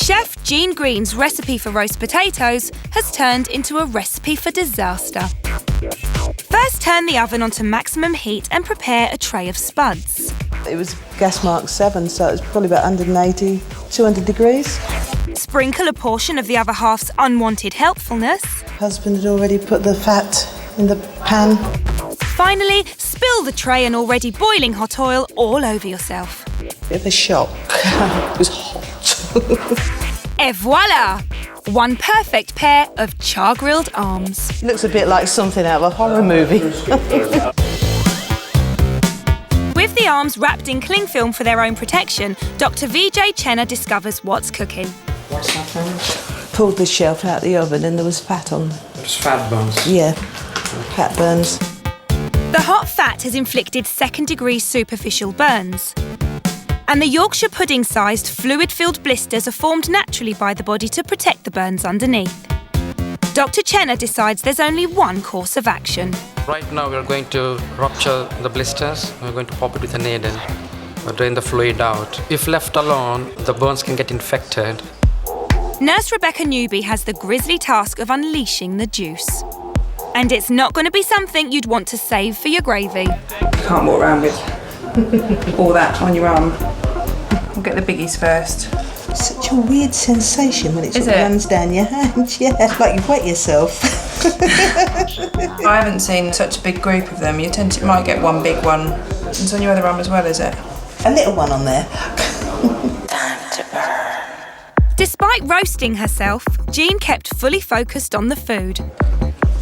Chef Jean Green's recipe for roast potatoes has turned into a recipe for disaster. First, turn the oven onto maximum heat and prepare a tray of spuds. It was gas mark 7, so it was probably about 180, 200 degrees. Sprinkle a portion of the other half's unwanted helpfulness. Husband had already put the fat in the pan. Finally, spill the tray and already boiling hot oil all over yourself. Bit of a shock. It was hot. Et voila! One perfect pair of char-grilled arms. Looks a bit like something out of a horror movie. With the arms wrapped in cling film for their own protection, Dr. Vijay Chenna discovers what's cooking. What's happened? Pulled the shelf out of the oven and there was fat on. It was fat burns. Yeah, fat burns. The hot fat has inflicted second-degree superficial burns. And the Yorkshire pudding-sized, fluid-filled blisters are formed naturally by the body to protect the burns underneath. Dr. Chenna decides there's only one course of action. Right now we're going to rupture the blisters. We're going to pop it with a needle, drain the fluid out. If left alone, the burns can get infected. Nurse Rebecca Newby has the grisly task of unleashing the juice. And it's not going to be something you'd want to save for your gravy. You can't walk around with all that on your arm. We'll get the biggies first. It's such a weird sensation when it sort of runs down your hand. Yeah, like you wet yourself. I haven't seen such a big group of them. You might get one big one. It's on your other arm as well, is it? A little one on there. Time to burn. Despite roasting herself, Jean kept fully focused on the food.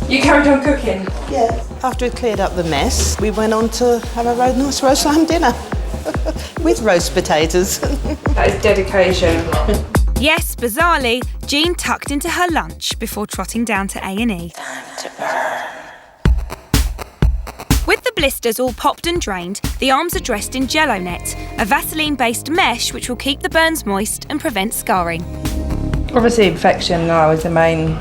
You carried on cooking? Yeah. After we'd cleared up the mess, we went on to have a nice roast lamb dinner with roast potatoes. That is dedication. Yes, bizarrely, Jean tucked into her lunch before trotting down to A&E. Time to burn. With the blisters all popped and drained, the arms are dressed in Jello Net, a Vaseline-based mesh which will keep the burns moist and prevent scarring. Obviously, infection now is the main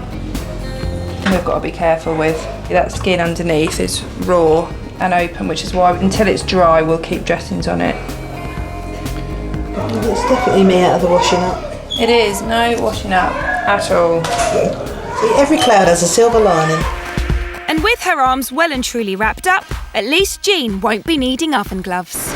thing we've got to be careful with. That skin underneath is raw and open, which is why until it's dry, we'll keep dressings on it. It's definitely me out of the washing up. It is, no washing up at all. See, every cloud has a silver lining. And with her arms well and truly wrapped up, at least Jean won't be needing oven gloves.